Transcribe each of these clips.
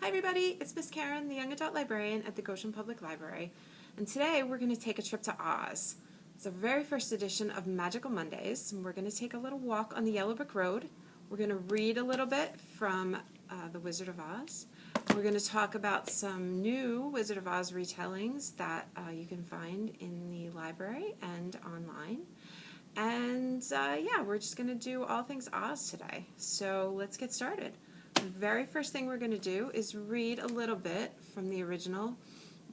Hi everybody, it's Miss Karen, the Young Adult Librarian at the Goshen Public Library, and today we're going to take a trip to Oz. It's the very first edition of Magical Mondays, and we're going to take a little walk on the Yellow Brick Road. We're going to read a little bit from The Wizard of Oz. We're going to talk about some new Wizard of Oz retellings that you can find in the library and online. And yeah, we're just going to do all things Oz today. So let's get started. The very first thing we're going to do is read a little bit from the original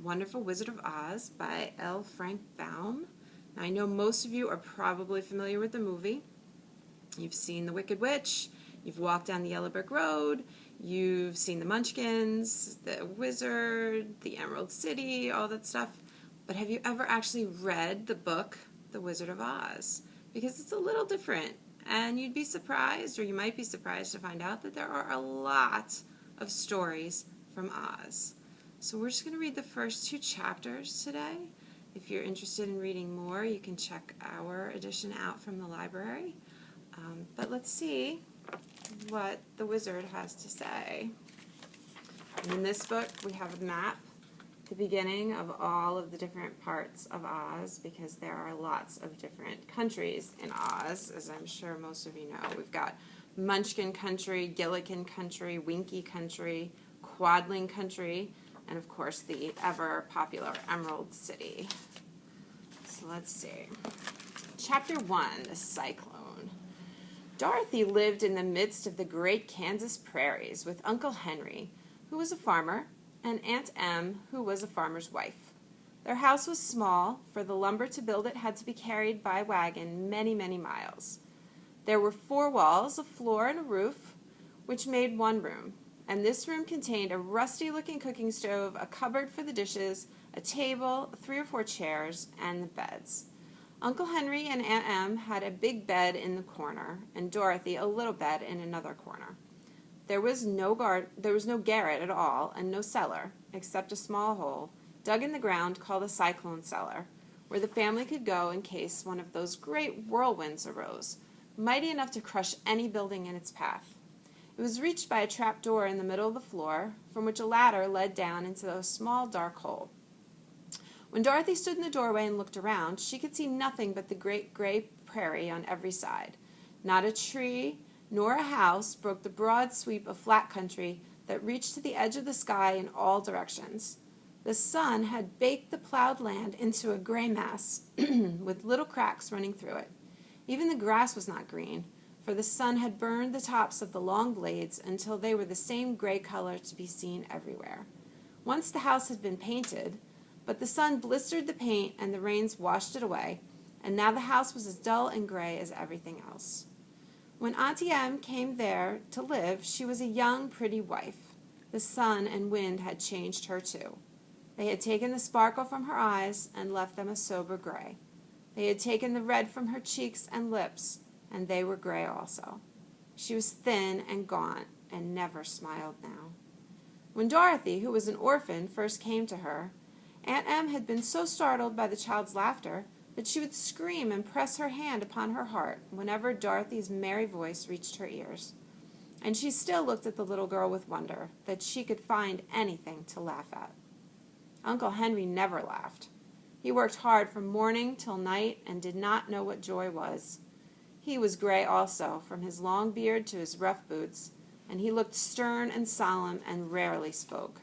Wonderful Wizard of Oz by L. Frank Baum. Now, I know most of you are probably familiar with the movie. You've seen The Wicked Witch, you've walked down the Yellow Brick Road, you've seen the Munchkins, the Wizard, the Emerald City, all that stuff. But have you ever actually read the book, The Wizard of Oz? Because it's a little different. And you'd be surprised, or you might be surprised to find out that there are a lot of stories from Oz. So we're just going to read the first 2 chapters today. If you're interested in reading more, you can check our edition out from the library. But let's see what the wizard has to say. In this book, we have a map at the beginning of all of the different parts of Oz, because there are lots of different countries in Oz, as I'm sure most of you know. We've got Munchkin Country, Gillikin Country, Winky Country, Quadling Country, and of course the ever popular Emerald City. So let's see. Chapter 1, The Cyclone. Dorothy lived in the midst of the great Kansas prairies with Uncle Henry, who was a farmer, and Aunt Em, who was a farmer's wife. Their house was small, for the lumber to build it had to be carried by wagon many, many miles. There were 4 walls, a floor, and a roof, which made one room, and this room contained a rusty-looking cooking stove, a cupboard for the dishes, a table, 3 or 4 chairs, and the beds. Uncle Henry and Aunt Em had a big bed in the corner, and Dorothy a little bed in another corner. There was no garret at all, and no cellar, except a small hole dug in the ground called a cyclone cellar, where the family could go in case one of those great whirlwinds arose, mighty enough to crush any building in its path. It was reached by a trap door in the middle of the floor, from which a ladder led down into a small dark hole. When Dorothy stood in the doorway and looked around, she could see nothing but the great gray prairie on every side. Not a tree nor a house broke the broad sweep of flat country that reached to the edge of the sky in all directions. The sun had baked the plowed land into a gray mass with little cracks running through it. Even the grass was not green, for the sun had burned the tops of the long blades until they were the same gray color to be seen everywhere. Once the house had been painted, but the sun blistered the paint and the rains washed it away, and now the house was as dull and gray as everything else. When Auntie Em came there to live, she was a young, pretty wife. The sun and wind had changed her too. They had taken the sparkle from her eyes and left them a sober gray. They had taken the red from her cheeks and lips, and they were gray also. She was thin and gaunt, and never smiled now. When Dorothy, who was an orphan, first came to her, Aunt Em had been so startled by the child's laughter that she would scream and press her hand upon her heart whenever Dorothy's merry voice reached her ears. And she still looked at the little girl with wonder that she could find anything to laugh at. Uncle Henry never laughed. He worked hard from morning till night and did not know what joy was. He was gray also, from his long beard to his rough boots, and he looked stern and solemn and rarely spoke.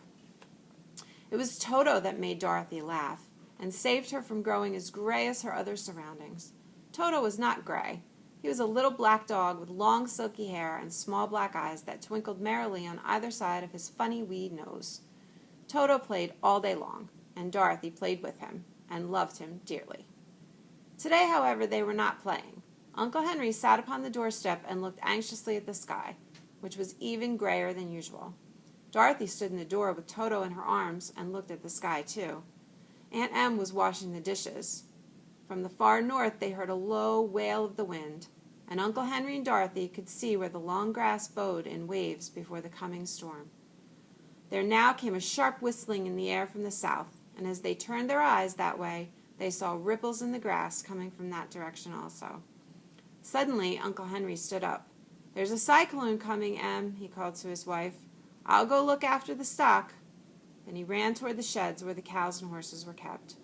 It was Toto that made Dorothy laugh, and saved her from growing as gray as her other surroundings. Toto was not gray. He was a little black dog with long silky hair and small black eyes that twinkled merrily on either side of his funny wee nose. Toto played all day long, and Dorothy played with him, and loved him dearly. Today, however, they were not playing. Uncle Henry sat upon the doorstep and looked anxiously at the sky, which was even grayer than usual. Dorothy stood in the door with Toto in her arms and looked at the sky too. Aunt Em was washing the dishes. From the far north they heard a low wail of the wind, and Uncle Henry and Dorothy could see where the long grass bowed in waves before the coming storm. There now came a sharp whistling in the air from the south, and as they turned their eyes that way, they saw ripples in the grass coming from that direction also. Suddenly Uncle Henry stood up. "There's a cyclone coming, Em," he called to his wife. I'll go look after the stock." Then he ran toward the sheds where the cows and horses were kept.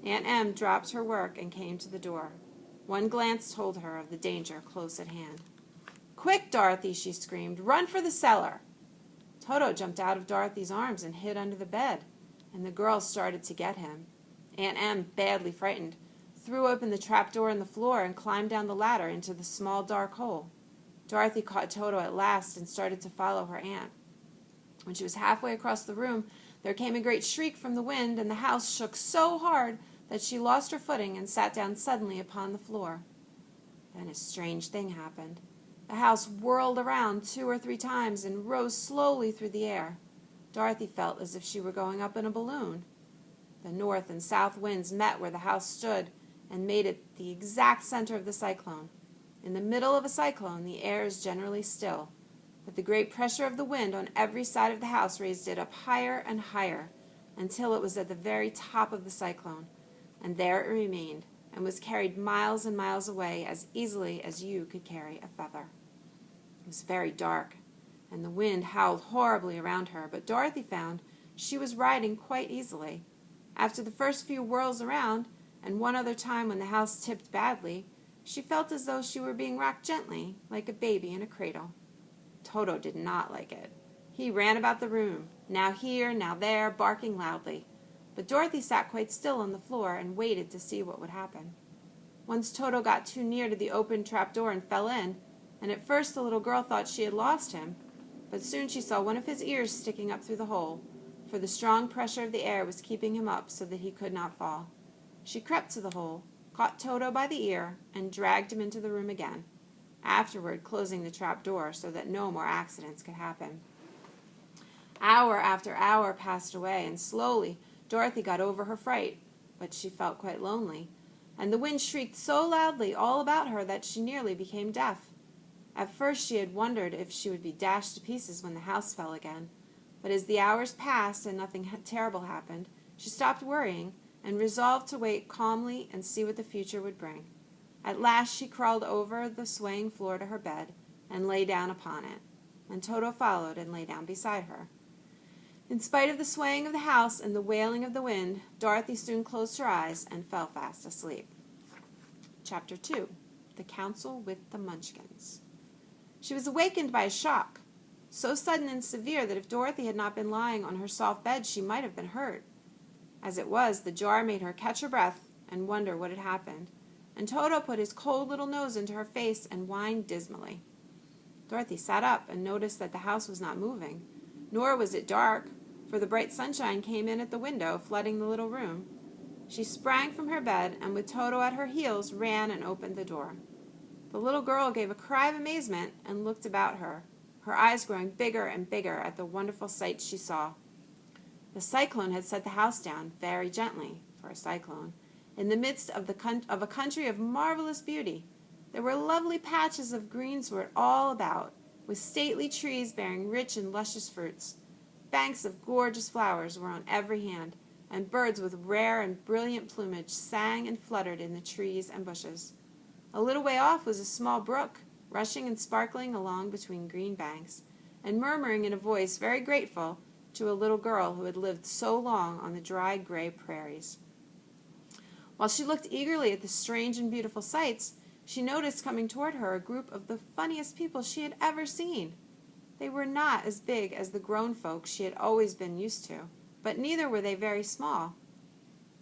Aunt Em dropped her work and came to the door. One glance told her of the danger close at hand. "Quick, Dorothy!" she screamed. "Run for the cellar!" Toto jumped out of Dorothy's arms and hid under the bed, and the girls started to get him. Aunt Em, badly frightened, threw open the trapdoor in the floor and climbed down the ladder into the small dark hole. Dorothy caught Toto at last and started to follow her aunt. When she was halfway across the room, there came a great shriek from the wind, and the house shook so hard that she lost her footing and sat down suddenly upon the floor. Then a strange thing happened. The house whirled around 2 or 3 times and rose slowly through the air. Dorothy felt as if she were going up in a balloon. The north and south winds met where the house stood and made it the exact center of the cyclone. In the middle of a cyclone, the air is generally still, but the great pressure of the wind on every side of the house raised it up higher and higher until it was at the very top of the cyclone, and there it remained and was carried miles and miles away as easily as you could carry a feather. It was very dark, and the wind howled horribly around her, but Dorothy found she was riding quite easily. After the first few whirls around, and one other time when the house tipped badly, she felt as though she were being rocked gently, like a baby in a cradle. Toto did not like it. He ran about the room, now here, now there, barking loudly. But Dorothy sat quite still on the floor and waited to see what would happen. Once Toto got too near to the open trapdoor and fell in, and at first the little girl thought she had lost him, but soon she saw one of his ears sticking up through the hole, for the strong pressure of the air was keeping him up so that he could not fall. She crept to the hole, caught Toto by the ear, and dragged him into the room again, afterward closing the trap door so that no more accidents could happen. Hour after hour passed away, and slowly Dorothy got over her fright, but she felt quite lonely, and the wind shrieked so loudly all about her that she nearly became deaf. At first she had wondered if she would be dashed to pieces when the house fell again, but as the hours passed and nothing terrible happened, she stopped worrying and resolved to wait calmly and see what the future would bring. At last she crawled over the swaying floor to her bed and lay down upon it, and Toto followed and lay down beside her. In spite of the swaying of the house and the wailing of the wind, Dorothy soon closed her eyes and fell fast asleep. Chapter 2. The Council with the Munchkins. She was awakened by a shock, so sudden and severe that if Dorothy had not been lying on her soft bed, she might have been hurt. As it was, the jar made her catch her breath and wonder what had happened, and Toto put his cold little nose into her face and whined dismally. Dorothy sat up and noticed that the house was not moving, nor was it dark, for the bright sunshine came in at the window, flooding the little room. She sprang from her bed, and with Toto at her heels, ran and opened the door. The little girl gave a cry of amazement and looked about her, her eyes growing bigger and bigger at the wonderful sights she saw. The cyclone had set the house down very gently, for a cyclone, in the midst of a country of marvelous beauty. There were lovely patches of greensward all about, with stately trees bearing rich and luscious fruits. Banks of gorgeous flowers were on every hand, and birds with rare and brilliant plumage sang and fluttered in the trees and bushes. A little way off was a small brook, rushing and sparkling along between green banks, and murmuring in a voice very grateful to a little girl who had lived so long on the dry, gray prairies. While she looked eagerly at the strange and beautiful sights, she noticed coming toward her a group of the funniest people she had ever seen. They were not as big as the grown folks she had always been used to, but neither were they very small.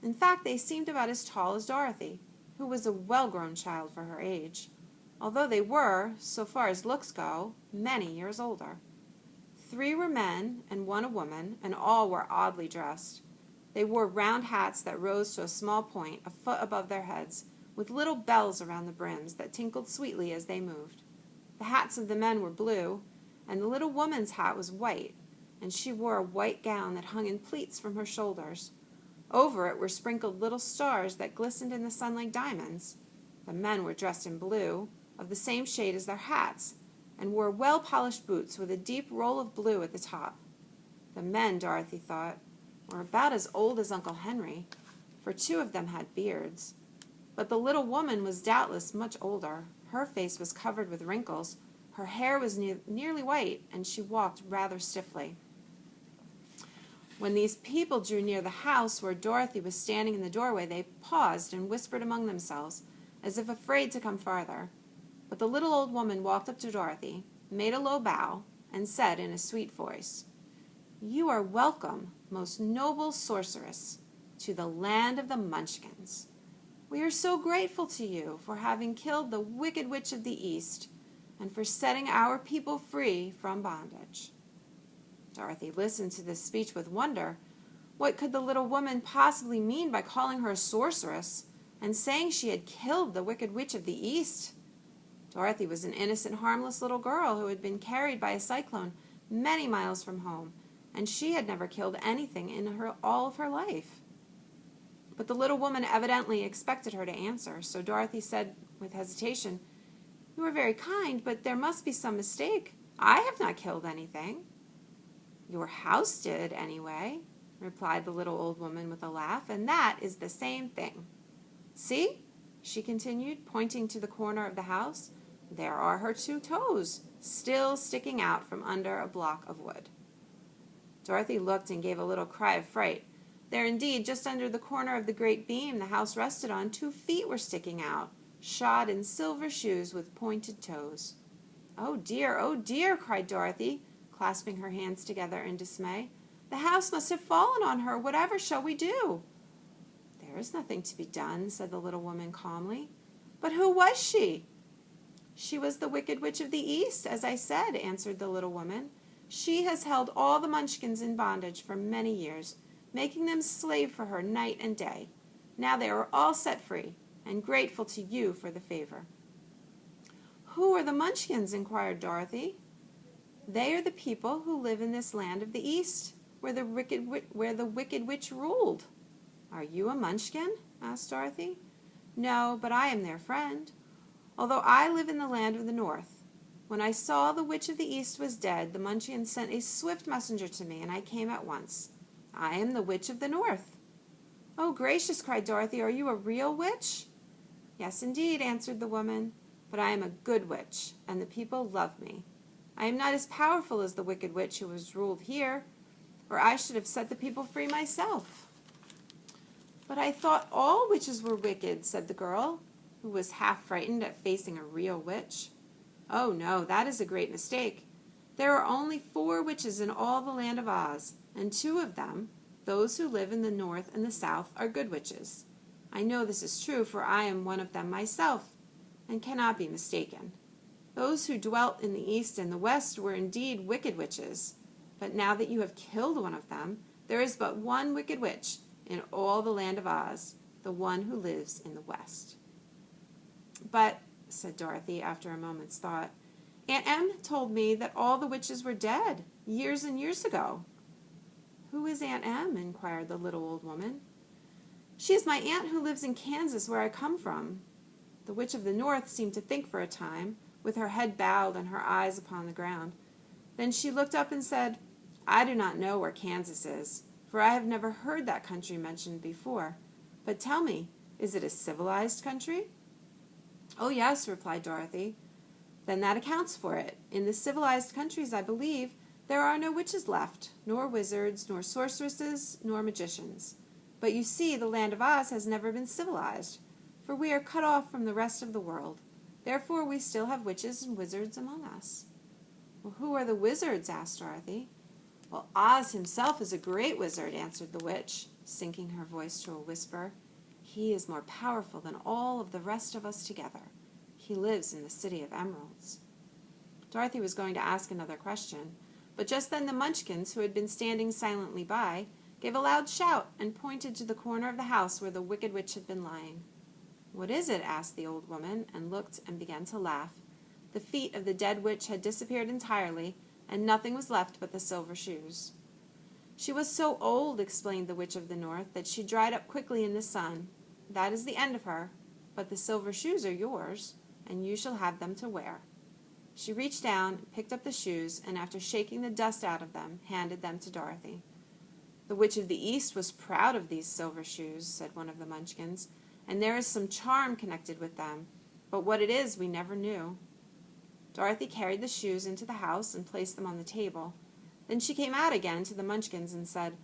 In fact, they seemed about as tall as Dorothy, who was a well-grown child for her age, although they were, so far as looks go, many years older. 3 were men and 1 a woman, and all were oddly dressed. They wore round hats that rose to a small point a foot above their heads, with little bells around the brims that tinkled sweetly as they moved. The hats of the men were blue, and the little woman's hat was white, and she wore a white gown that hung in pleats from her shoulders. Over it were sprinkled little stars that glistened in the sun like diamonds. The men were dressed in blue, of the same shade as their hats, and wore well-polished boots with a deep roll of blue at the top. The men, Dorothy thought, were about as old as Uncle Henry, for 2 of them had beards. But the little woman was doubtless much older. Her face was covered with wrinkles, Her hair was nearly white, and she walked rather stiffly. When these people drew near the house where Dorothy was standing in the doorway, they paused and whispered among themselves, as if afraid to come farther. But the little old woman walked up to Dorothy, made a low bow, and said in a sweet voice, "You are welcome, most noble sorceress, to the land of the Munchkins. We are so grateful to you for having killed the Wicked Witch of the East and for setting our people free from bondage." Dorothy listened to this speech with wonder. What could the little woman possibly mean by calling her a sorceress and saying she had killed the Wicked Witch of the East? Dorothy was an innocent, harmless little girl who had been carried by a cyclone many miles from home, and she had never killed anything in all of her life. But the little woman evidently expected her to answer, so Dorothy said with hesitation, "You are very kind, but there must be some mistake. I have not killed anything." "Your house did, anyway," replied the little old woman with a laugh, "and that is the same thing. See," she continued, pointing to the corner of the house, "there are her 2 toes, still sticking out from under a block of wood." Dorothy looked and gave a little cry of fright. There indeed, just under the corner of the great beam the house rested on, 2 feet were sticking out, shod in silver shoes with pointed toes. "Oh dear," cried Dorothy, clasping her hands together in dismay. "The house must have fallen on her. Whatever shall we do?" "There is nothing to be done," said the little woman calmly. "But who was she?" "She was the Wicked Witch of the East, as I said," answered the little woman. "She has held all the Munchkins in bondage for many years, making them slave for her night and day. Now they are all set free, and grateful to you for the favor." "Who are the Munchkins?" inquired Dorothy. "They are the people who live in this land of the East, where the Wicked Witch ruled." "Are you a Munchkin?" asked Dorothy. "No, but I am their friend, although I live in the land of the North. When I saw the Witch of the East was dead, the Munchkins sent a swift messenger to me, and I came at once. I am the Witch of the North." "Oh, gracious!" cried Dorothy. "Are you a real witch?" "Yes, indeed," answered the woman. "But I am a good witch, and the people love me. I am not as powerful as the Wicked Witch who has ruled here, or I should have set the people free myself." "But I thought all witches were wicked," said the girl, who was half frightened at facing a real witch. "Oh, no, that is a great mistake. There are only 4 witches in all the land of Oz, and 2 of them, those who live in the North and the South, are good witches. I know this is true, for I am one of them myself, and cannot be mistaken. Those who dwelt in the East and the West were indeed wicked witches, but now that you have killed one of them, there is but one wicked witch in all the land of Oz, the one who lives in the West." "But," said Dorothy after a moment's thought, "Aunt Em told me that all the witches were dead, years and years ago." "Who is Aunt Em?" inquired the little old woman. "She is my aunt who lives in Kansas, where I come from." The Witch of the North seemed to think for a time, with her head bowed and her eyes upon the ground. Then she looked up and said, "I do not know where Kansas is, for I have never heard that country mentioned before. But tell me, is it a civilized country?" "Oh, yes," replied Dorothy. "Then that accounts for it. In the civilized countries, I believe, there are no witches left, nor wizards, nor sorceresses, nor magicians. But you see, the land of Oz has never been civilized, for we are cut off from the rest of the world. Therefore, we still have witches and wizards among us." "Well, who are the wizards?" asked Dorothy. "Well, Oz himself is a great wizard," answered the witch, sinking her voice to a whisper. "He is more powerful than all of the rest of us together. He lives in the City of Emeralds." Dorothy was going to ask another question, but just then the Munchkins, who had been standing silently by, gave a loud shout and pointed to the corner of the house where the Wicked Witch had been lying. "What is it?" asked the old woman, and looked and began to laugh. The feet of the dead witch had disappeared entirely, and nothing was left but the silver shoes. "She was so old," explained the Witch of the North, "that she dried up quickly in the sun. That is the end of her, but the silver shoes are yours, and you shall have them to wear." She reached down, picked up the shoes, and after shaking the dust out of them, handed them to Dorothy. "The Witch of the East was proud of these silver shoes," said one of the Munchkins, "and there is some charm connected with them, but what it is we never knew." Dorothy carried the shoes into the house and placed them on the table. Then she came out again to the Munchkins and said,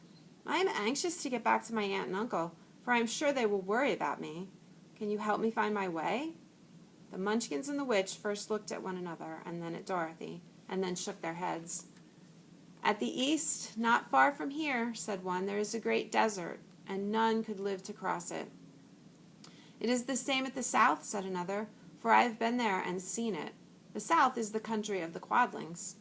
"I am anxious to get back to my aunt and uncle, for I am sure they will worry about me. Can you help me find my way?" The Munchkins and the witch first looked at one another, and then at Dorothy, and then shook their heads. "At the east, not far from here," said one, "there is a great desert, and none could live to cross it." "It is the same at the south," said another, "for I have been there and seen it. The south is the country of the Quadlings."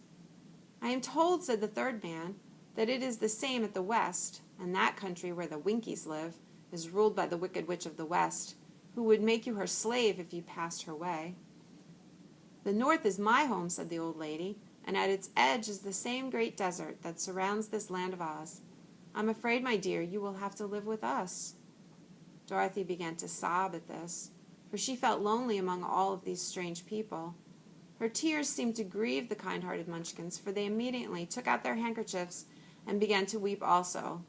"I am told," said the third man, "that it is the same at the west, and that country where the Winkies live is ruled by the Wicked Witch of the West, who would make you her slave if you passed her way." "The north is my home," said the old lady, "and at its edge is the same great desert that surrounds this land of Oz. I'm afraid, my dear, you will have to live with us." Dorothy began to sob at this, for she felt lonely among all of these strange people. Her tears seemed to grieve the kind-hearted Munchkins, for they immediately took out their handkerchiefs and began to weep also.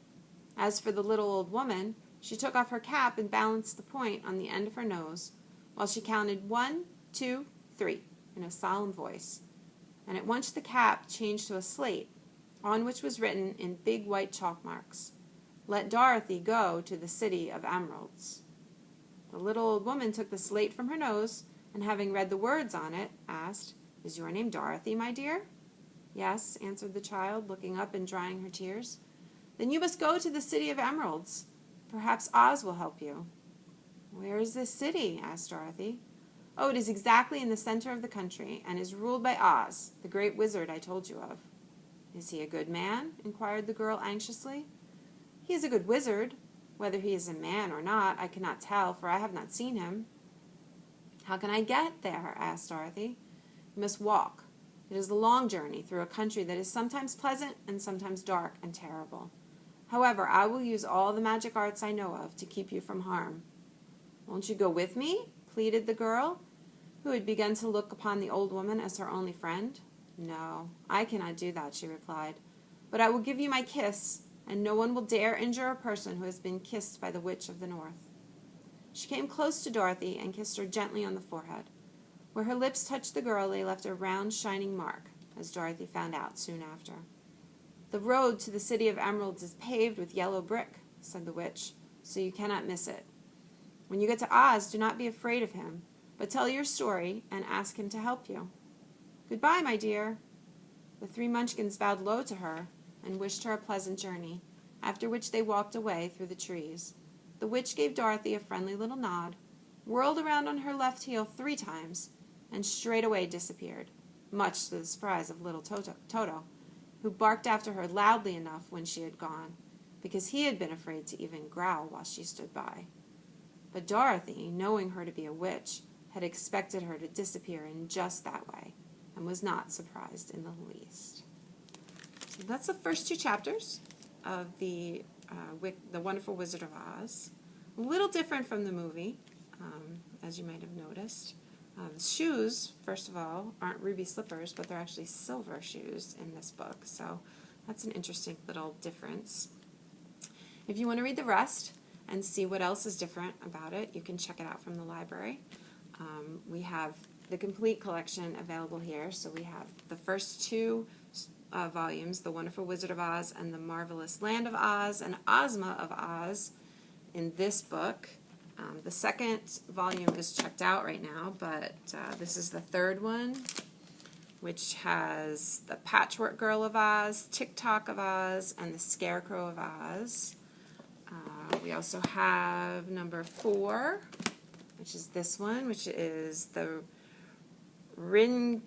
As for the little old woman, she took off her cap and balanced the point on the end of her nose, while she counted 1, 2, 3 in a solemn voice, and at once the cap changed to a slate, on which was written in big white chalk marks, "Let Dorothy go to the City of Emeralds." The little old woman took the slate from her nose, and having read the words on it, asked, "Is your name Dorothy, my dear?" "Yes," answered the child, looking up and drying her tears. "Then you must go to the City of Emeralds. Perhaps Oz will help you." "Where is this city?" asked Dorothy. "Oh, it is exactly in the center of the country, and is ruled by Oz, the great wizard I told you of." "Is he a good man?" inquired the girl anxiously. "He is a good wizard. Whether he is a man or not, I cannot tell, for I have not seen him." "How can I get there?" asked Dorothy. "You must walk. It is a long journey through a country that is sometimes pleasant and sometimes dark and terrible. However, I will use all the magic arts I know of to keep you from harm." "Won't you go with me?" pleaded the girl, who had begun to look upon the old woman as her only friend. "No, I cannot do that," she replied. "But I will give you my kiss, and no one will dare injure a person who has been kissed by the Witch of the North." She came close to Dorothy and kissed her gently on the forehead. Where her lips touched the girl, they left a round, shining mark, as Dorothy found out soon after. "The road to the City of Emeralds is paved with yellow brick," said the witch, "so you cannot miss it. When you get to Oz, do not be afraid of him, but tell your story and ask him to help you. Goodbye, my dear." The three Munchkins bowed low to her and wished her a pleasant journey, after which they walked away through the trees. The witch gave Dorothy a friendly little nod, whirled around on her left heel 3 times, and straightway disappeared, much to the surprise of little Toto, who barked after her loudly enough when she had gone, because he had been afraid to even growl while she stood by. But Dorothy, knowing her to be a witch, had expected her to disappear in just that way, and was not surprised in the least. So that's the first 2 chapters of the Wonderful Wizard of Oz. A little different from the movie, as you might have noticed. The shoes, first of all, aren't ruby slippers, but they're actually silver shoes in this book, so that's an interesting little difference. If you want to read the rest and see what else is different about it, you can check it out from the library. We have the complete collection available here, so we have the first 2 volumes, The Wonderful Wizard of Oz and The Marvelous Land of Oz and Ozma of Oz in this book. The second volume is checked out right now, but this is the 3rd one, which has The Patchwork Girl of Oz, Tick-Tock of Oz, and The Scarecrow of Oz. We also have number 4, which is this one, which is The Rin-Tin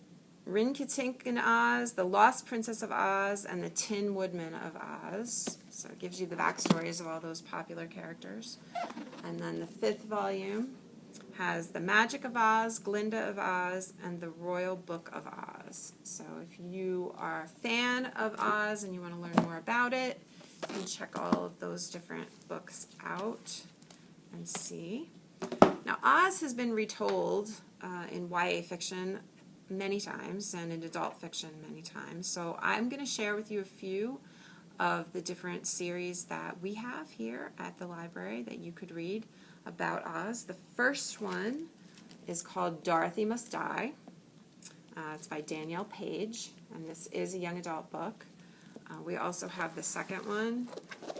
in Oz, The Lost Princess of Oz, and The Tin Woodman of Oz. So it gives you the backstories of all those popular characters. And then the 5th volume has The Magic of Oz, Glinda of Oz, and The Royal Book of Oz. So if you are a fan of Oz and you want to learn more about it, you can check all of those different books out and see. Now, Oz has been retold in YA fiction many times and in adult fiction many times. So I'm going to share with you a few of the different series that we have here at the library that you could read about Oz. The first one is called Dorothy Must Die. It's by Danielle Page, and this is a young adult book. We also have the second one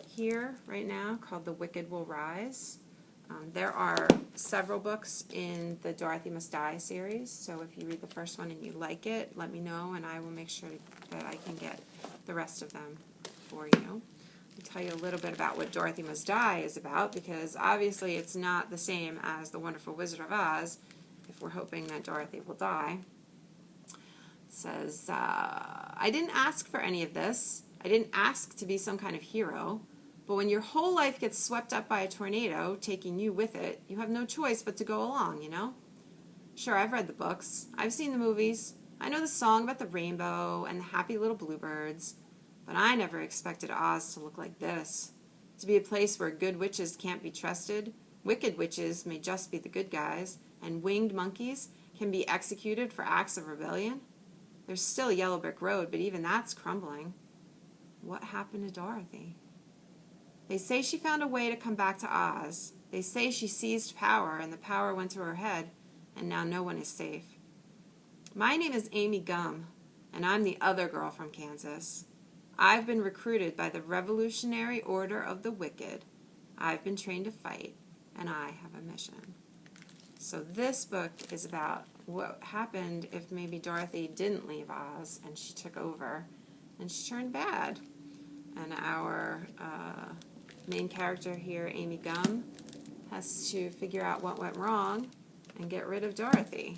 here right now called The Wicked Will Rise. There are several books in the Dorothy Must Die series, so if you read the first one and you like it, let me know and I will make sure that I can get the rest of them for you. I'll tell you a little bit about what Dorothy Must Die is about, because obviously it's not the same as The Wonderful Wizard of Oz if we're hoping that Dorothy will die. It says, I didn't ask for any of this. I didn't ask to be some kind of hero. But when your whole life gets swept up by a tornado, taking you with it, you have no choice but to go along, you know? Sure, I've read the books. I've seen the movies. I know the song about the rainbow and the happy little bluebirds. But I never expected Oz to look like this. To be a place where good witches can't be trusted, wicked witches may just be the good guys, and winged monkeys can be executed for acts of rebellion. There's still a yellow brick road, but even that's crumbling. What happened to Dorothy? They say she found a way to come back to Oz. They say she seized power and the power went to her head, and now no one is safe. My name is Amy Gum, and I'm the other girl from Kansas. I've been recruited by the Revolutionary Order of the Wicked. I've been trained to fight, and I have a mission. So this book is about what happened if maybe Dorothy didn't leave Oz and she took over and she turned bad. And our main character here, Amy Gum, has to figure out what went wrong and get rid of Dorothy.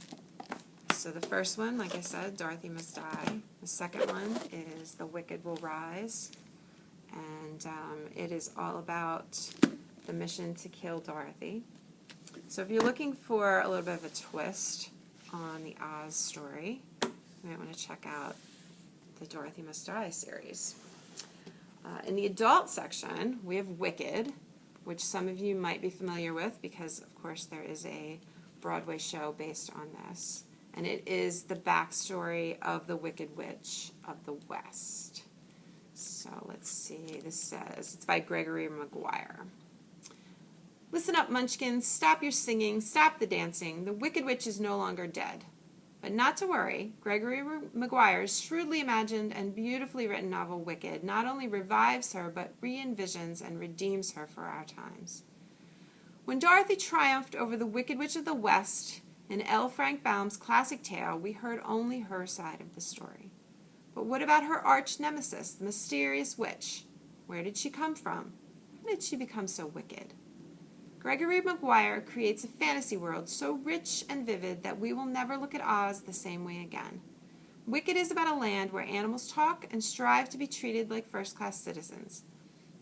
So the first one, like I said, Dorothy Must Die. The second one is The Wicked Will Rise. And it is all about the mission to kill Dorothy. So if you're looking for a little bit of a twist on the Oz story, you might want to check out the Dorothy Must Die series. In the adult section, we have Wicked, which some of you might be familiar with because, of course, there is a Broadway show based on this. And it is the backstory of the Wicked Witch of the West. So let's see, this says, it's by Gregory Maguire. Listen up, Munchkins, stop your singing, stop the dancing. The Wicked Witch is no longer dead. But not to worry, Gregory Maguire's shrewdly imagined and beautifully written novel Wicked not only revives her, but re-envisions and redeems her for our times. When Dorothy triumphed over the Wicked Witch of the West in L. Frank Baum's classic tale, we heard only her side of the story. But what about her arch nemesis, the mysterious witch? Where did she come from? How did she become so wicked? Gregory Maguire creates a fantasy world so rich and vivid that we will never look at Oz the same way again. Wicked is about a land where animals talk and strive to be treated like first-class citizens.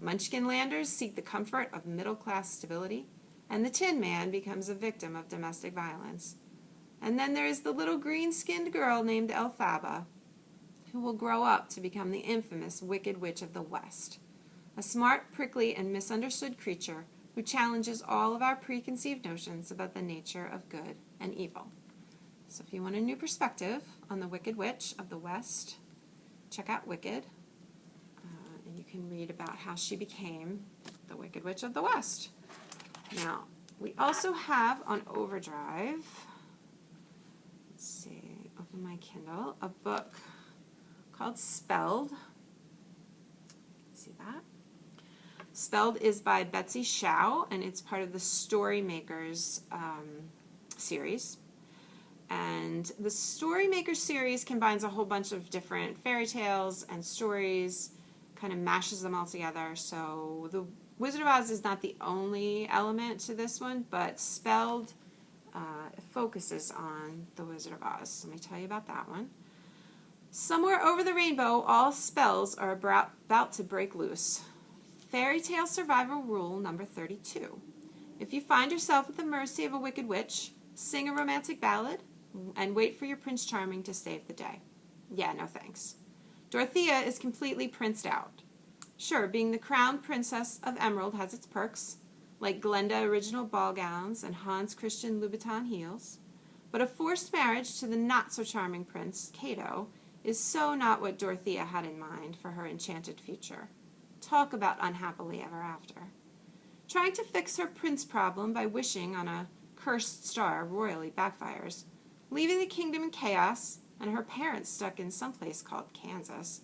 Munchkinlanders seek the comfort of middle-class stability, and the Tin Man becomes a victim of domestic violence. And then there is the little green-skinned girl named Elphaba, who will grow up to become the infamous Wicked Witch of the West, a smart, prickly, and misunderstood creature who challenges all of our preconceived notions about the nature of good and evil. So if you want a new perspective on the Wicked Witch of the West, check out Wicked, and you can read about how she became the Wicked Witch of the West. Now, we also have on Overdrive, let's see, open my Kindle, a book called Spelled. See that? Spelled is by Betsy Shao, and it's part of the Storymakers series. And the Storymakers series combines a whole bunch of different fairy tales and stories, kind of mashes them all together. So the Wizard of Oz is not the only element to this one, but Spelled focuses on the Wizard of Oz. So let me tell you about that one. Somewhere over the rainbow, all spells are about to break loose. Fairy tale survival rule number 32. If you find yourself at the mercy of a wicked witch, sing a romantic ballad and wait for your Prince Charming to save the day. Yeah, no thanks. Dorothea is completely princed out. Sure, being the crowned princess of Emerald has its perks, like Glenda original ball gowns and Hans Christian Louboutin heels, but a forced marriage to the not-so-charming Prince, Cato, is so not what Dorothea had in mind for her enchanted future. Talk about unhappily ever after. Trying to fix her prince problem by wishing on a cursed star royally backfires, leaving the kingdom in chaos and her parents stuck in some place called Kansas.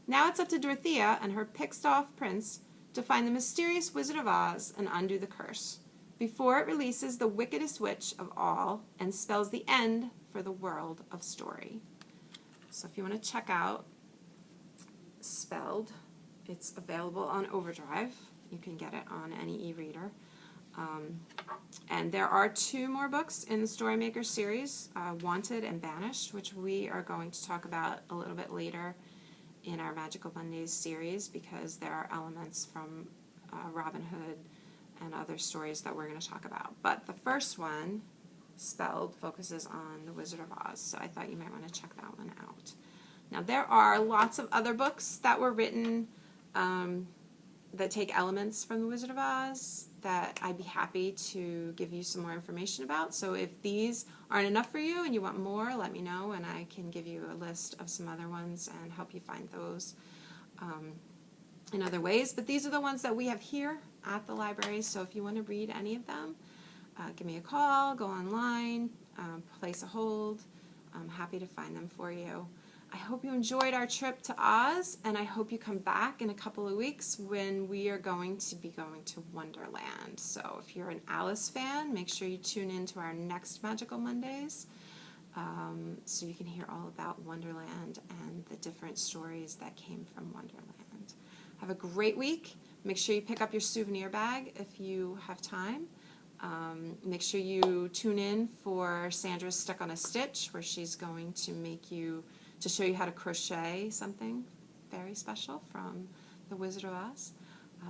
Now it's up to Dorothea and her pissed-off prince to find the mysterious Wizard of Oz and undo the curse before it releases the wickedest witch of all and spells the end for the world of story. So if you want to check out Spelled, it's available on Overdrive. You can get it on any e-reader. And there are 2 more books in the Storymaker series, Wanted and Banished, which we are going to talk about a little bit later in our Magical Mondays series, because there are elements from Robin Hood and other stories that we're going to talk about. But the first one, Spelled, focuses on the Wizard of Oz, so I thought you might want to check that one out. Now there are lots of other books that were written that take elements from the Wizard of Oz that I'd be happy to give you some more information about. So if these aren't enough for you and you want more, let me know and I can give you a list of some other ones and help you find those in other ways. But these are the ones that we have here at the library, so if you want to read any of them, give me a call, go online, place a hold. I'm happy to find them for you. I hope you enjoyed our trip to Oz, and I hope you come back in a couple of weeks when we are going to be going to Wonderland. So if you're an Alice fan, make sure you tune in to our next Magical Mondays so you can hear all about Wonderland and the different stories that came from Wonderland. Have a great week. Make sure you pick up your souvenir bag if you have time. Make sure you tune in for Sandra's Stuck on a Stitch, where she's going to show you how to crochet something very special from the Wizard of Oz.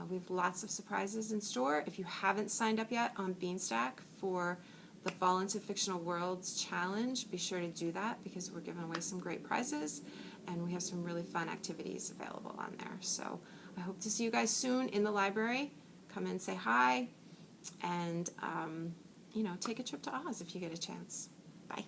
We have lots of surprises in store. If you haven't signed up yet on Beanstack for the Fall into Fictional Worlds Challenge, be sure to do that because we're giving away some great prizes and we have some really fun activities available on there. So I hope to see you guys soon in the library. Come in, say hi, and take a trip to Oz if you get a chance. Bye.